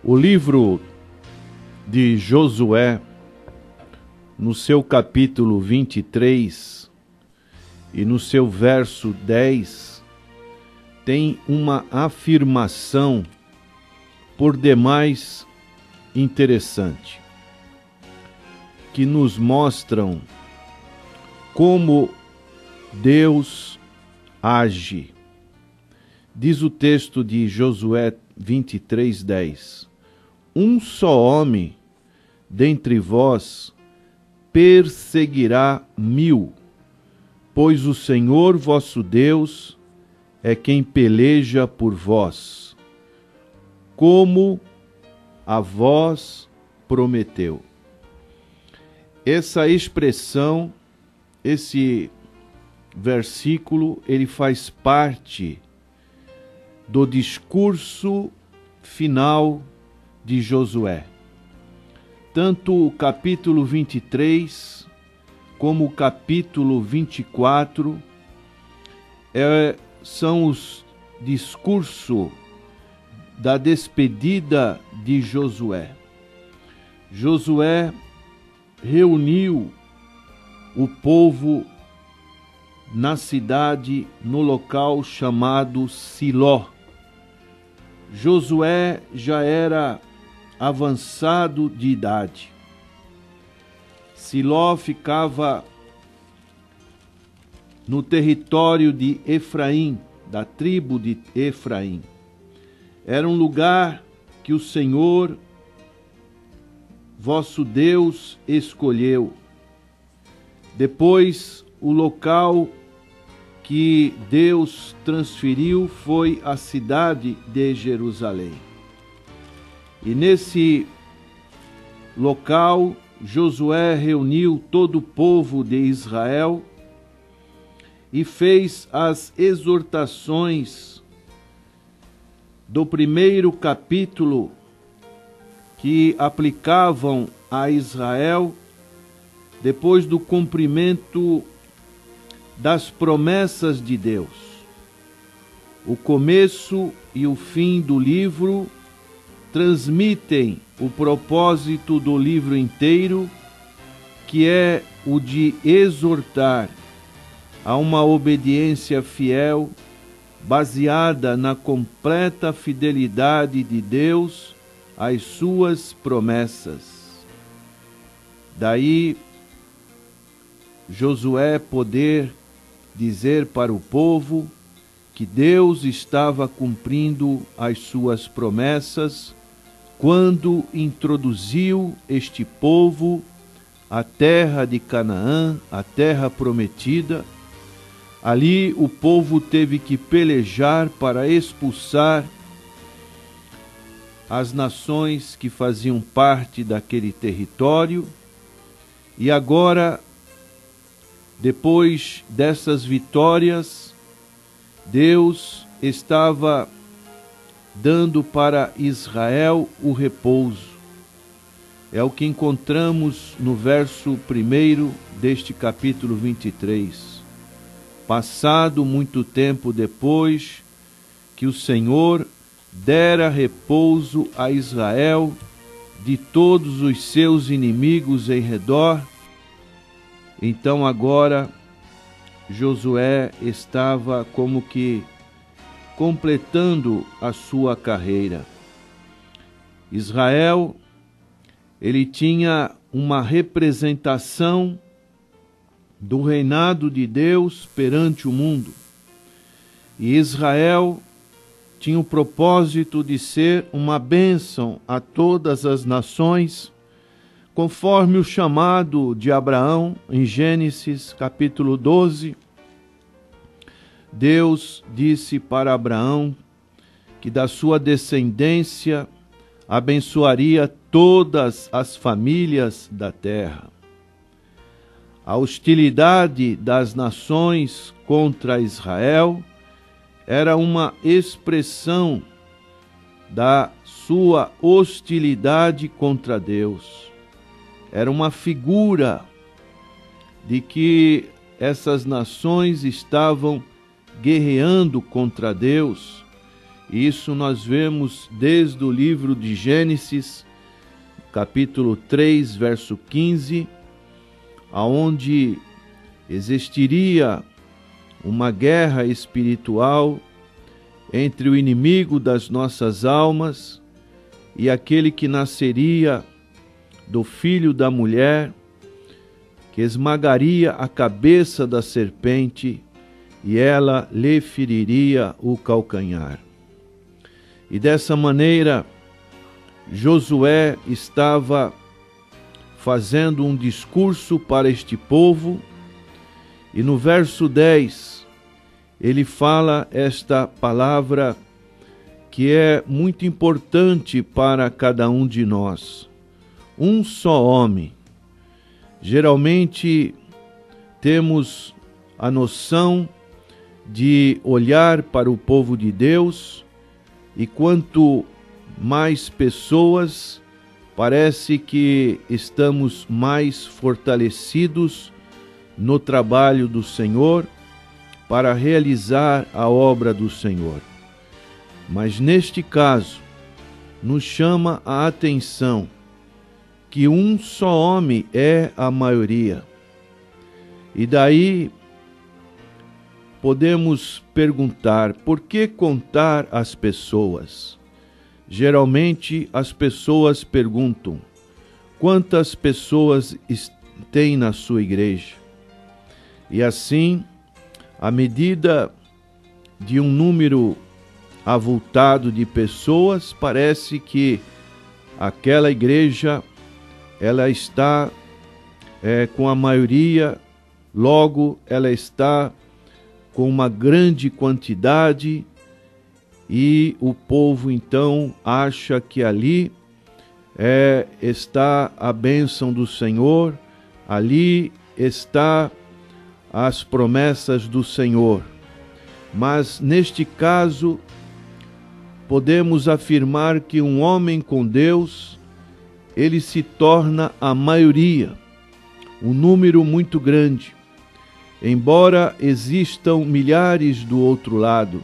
O livro de Josué, no seu capítulo 23 e no seu verso 10, tem uma afirmação por demais interessante, que nos mostram como Deus age. Diz o texto de Josué 23:10: Um só homem dentre vós perseguirá 1000, pois o Senhor vosso Deus é quem peleja por vós, como a vós prometeu. Essa expressão, esse versículo, ele faz parte do discurso final de Josué. Tanto o capítulo 23 como o capítulo 24 são os discursos da despedida de Josué. Josué reuniu o povo na cidade, no local chamado Siló. Josué já era avançado de idade. Siló ficava no território de Efraim, da tribo de Efraim. Era um lugar que o Senhor, vosso Deus, escolheu. Depois, o local que Deus transferiu foi a cidade de Jerusalém. E nesse local, Josué reuniu todo o povo de Israel e fez as exortações do primeiro capítulo que aplicavam a Israel depois do cumprimento das promessas de Deus. O começo e o fim do livro transmitem o propósito do livro inteiro, que é o de exortar a uma obediência fiel, baseada na completa fidelidade de Deus às suas promessas. Daí, Josué poder dizer para o povo que Deus estava cumprindo as suas promessas quando introduziu este povo à terra de Canaã, a terra prometida. Ali o povo teve que pelejar para expulsar as nações que faziam parte daquele território. E agora, depois dessas vitórias, Deus estava dando para Israel o repouso. É o que encontramos no verso 1 deste capítulo 23. Passado muito tempo depois que o Senhor dera repouso a Israel de todos os seus inimigos em redor, então agora Josué estava como que completando a sua carreira. Israel, ele tinha uma representação do reinado de Deus perante o mundo. E Israel tinha o propósito de ser uma bênção a todas as nações, conforme o chamado de Abraão em Gênesis capítulo 12. Deus disse para Abraão que da sua descendência abençoaria todas as famílias da terra. A hostilidade das nações contra Israel era uma expressão da sua hostilidade contra Deus. Era uma figura de que essas nações estavam guerreando contra Deus Isso nós vemos desde o livro de Gênesis, capítulo 3, verso 15, aonde existiria uma guerra espiritual entre o inimigo das nossas almas e aquele que nasceria do filho da mulher, que esmagaria a cabeça da serpente e ela lhe feriria o calcanhar. E dessa maneira, Josué estava fazendo um discurso para este povo, e no verso 10, ele fala esta palavra que é muito importante para cada um de nós. Um só homem. Geralmente temos a noção de olhar para o povo de Deus, e quanto mais pessoas, parece que estamos mais fortalecidos no trabalho do Senhor para realizar a obra do Senhor. Mas neste caso, nos chama a atenção que um só homem é a maioria. E daí podemos perguntar, por que contar as pessoas? Geralmente as pessoas perguntam, quantas pessoas tem na sua igreja? E assim, à medida de um número avultado de pessoas, parece que aquela igreja ela está com a maioria, logo ela está com uma grande quantidade, e o povo então acha que ali está a bênção do Senhor, ali está as promessas do Senhor. Mas neste caso, podemos afirmar que um homem com Deus, ele se torna a maioria, um número muito grande. Embora existam milhares do outro lado,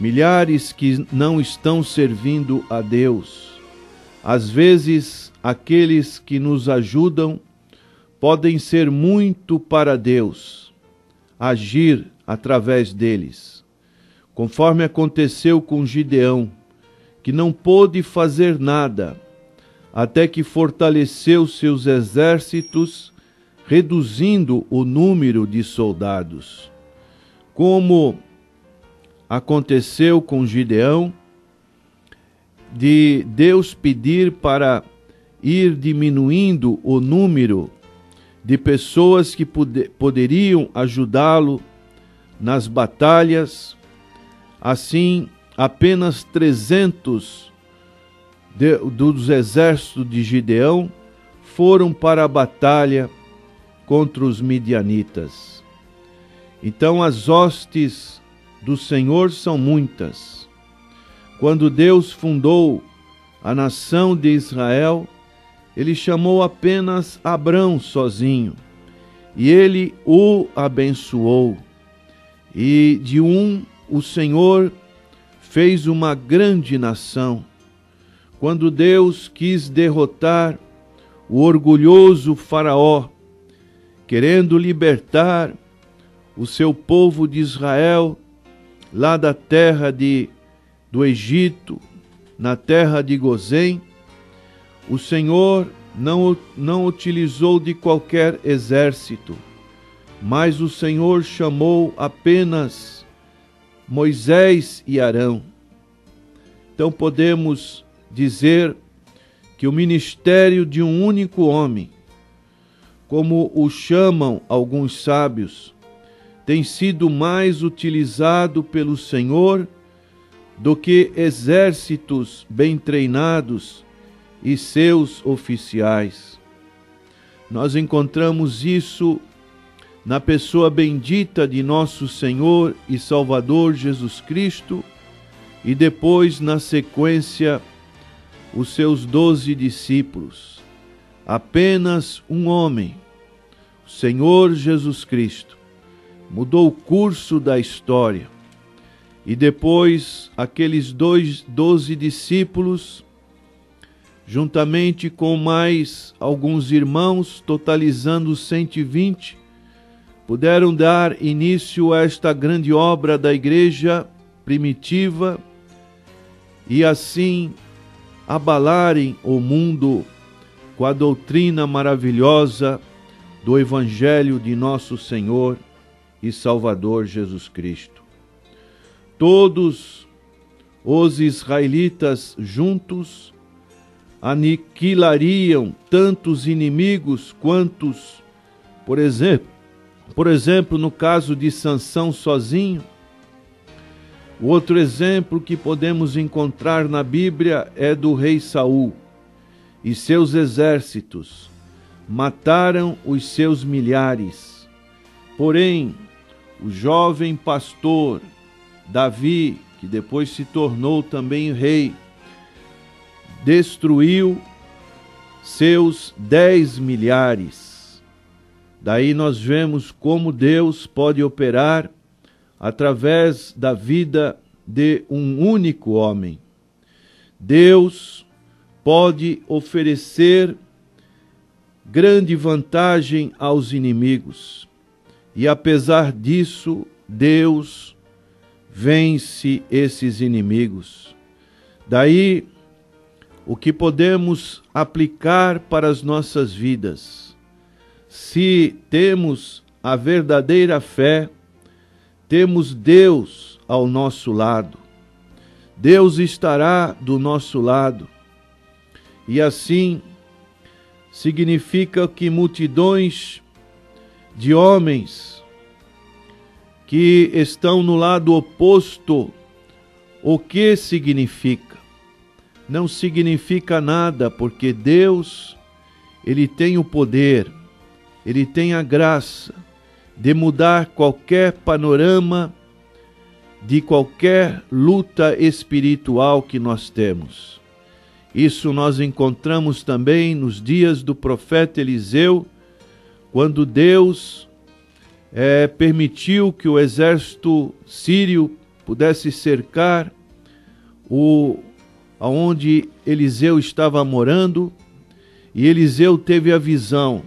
milhares que não estão servindo a Deus, às vezes aqueles que nos ajudam podem ser muito para Deus, agir através deles, conforme aconteceu com Gideão, que não pôde fazer nada, até que fortaleceu seus exércitos, reduzindo o número de soldados. Como aconteceu com Gideão, de Deus pedir para ir diminuindo o número de pessoas que poderiam ajudá-lo nas batalhas. Assim, apenas 300 dos exércitos de Gideão foram para a batalha contra os midianitas. Então as hostes do Senhor são muitas. Quando Deus fundou a nação de Israel, ele chamou apenas Abrão sozinho, e ele o abençoou. E de o Senhor fez uma grande nação. Quando Deus quis derrotar o orgulhoso Faraó, querendo libertar o seu povo de Israel lá da terra do Egito, na terra de Gozém, o Senhor não utilizou de qualquer exército, mas o Senhor chamou apenas Moisés e Arão. Então podemos dizer que o ministério de um único homem, como o chamam alguns sábios, tem sido mais utilizado pelo Senhor do que exércitos bem treinados e seus oficiais. Nós encontramos isso na pessoa bendita de nosso Senhor e Salvador Jesus Cristo, e depois, na sequência, os seus 12 discípulos. Apenas um homem, o Senhor Jesus Cristo, mudou o curso da história, e depois aqueles 12 discípulos, juntamente com mais alguns irmãos, totalizando 120, puderam dar início a esta grande obra da igreja primitiva e assim abalarem o mundo com a doutrina maravilhosa do Evangelho de nosso Senhor e Salvador Jesus Cristo. Todos os israelitas juntos aniquilariam tantos inimigos quantos, por exemplo, no caso de Sansão sozinho. O outro exemplo que podemos encontrar na Bíblia é do rei Saul e seus exércitos. Mataram os seus milhares. Porém, o jovem pastor Davi, que depois se tornou também rei, destruiu seus 10 milhares. Daí nós vemos como Deus pode operar através da vida de um único homem. Deus pode oferecer grande vantagem aos inimigos. E apesar disso, Deus vence esses inimigos. Daí, o que podemos aplicar para as nossas vidas? Se temos a verdadeira fé, temos Deus ao nosso lado. Deus estará do nosso lado. E assim, significa que multidões de homens que estão no lado oposto, o que significa? Não significa nada, porque Deus, Ele tem o poder, Ele tem a graça de mudar qualquer panorama de qualquer luta espiritual que nós temos. Isso nós encontramos também nos dias do profeta Eliseu, quando Deus permitiu que o exército sírio pudesse cercar aonde Eliseu estava morando, e Eliseu teve a visão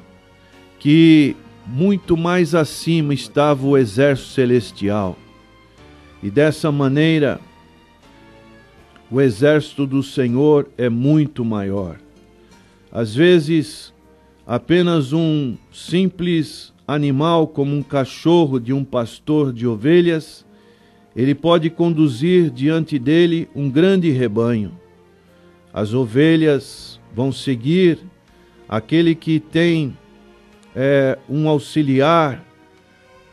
que muito mais acima estava o exército celestial. E dessa maneira, o exército do Senhor é muito maior. Às vezes, apenas um simples animal, como um cachorro de um pastor de ovelhas, ele pode conduzir diante dele um grande rebanho. As ovelhas vão seguir aquele que tem um auxiliar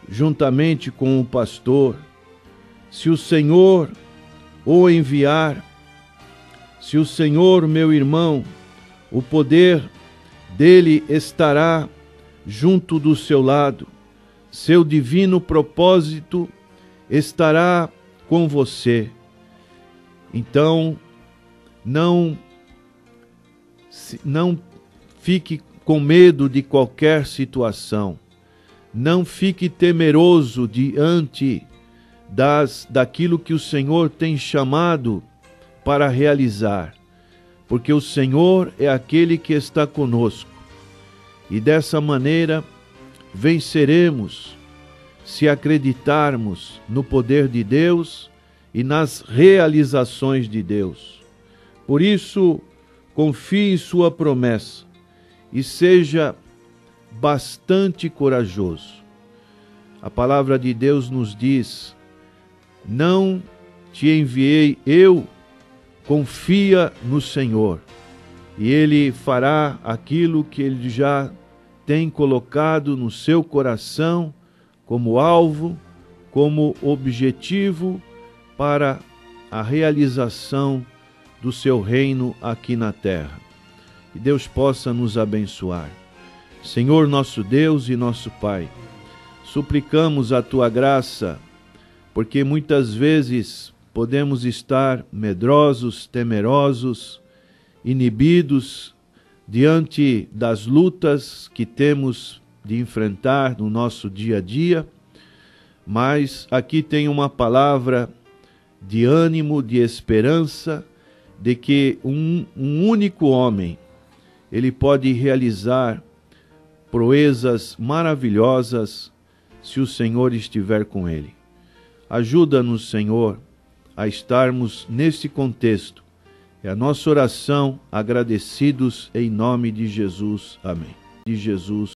juntamente com o pastor. Se o Senhor o enviar, se o Senhor, meu irmão, o poder dele estará junto do seu lado, seu divino propósito estará com você. Então, não fique com medo de qualquer situação. Não fique temeroso diante daquilo que o Senhor tem chamado para realizar, porque o Senhor é aquele que está conosco. E dessa maneira venceremos se acreditarmos no poder de Deus e nas realizações de Deus. Por isso, confie em sua promessa e seja bastante corajoso. A palavra de Deus nos diz: não te enviei eu, confia no Senhor, e Ele fará aquilo que Ele já tem colocado no seu coração como alvo, como objetivo para a realização do seu reino aqui na terra. Que Deus possa nos abençoar. Senhor nosso Deus e nosso Pai, suplicamos a Tua graça, porque muitas vezes podemos estar medrosos, temerosos, inibidos diante das lutas que temos de enfrentar no nosso dia a dia, mas aqui tem uma palavra de ânimo, de esperança, de que um único homem, ele pode realizar proezas maravilhosas se o Senhor estiver com ele. Ajuda-nos, Senhor, a estarmos neste contexto. É a nossa oração, agradecidos em nome de Jesus. Amém. De Jesus.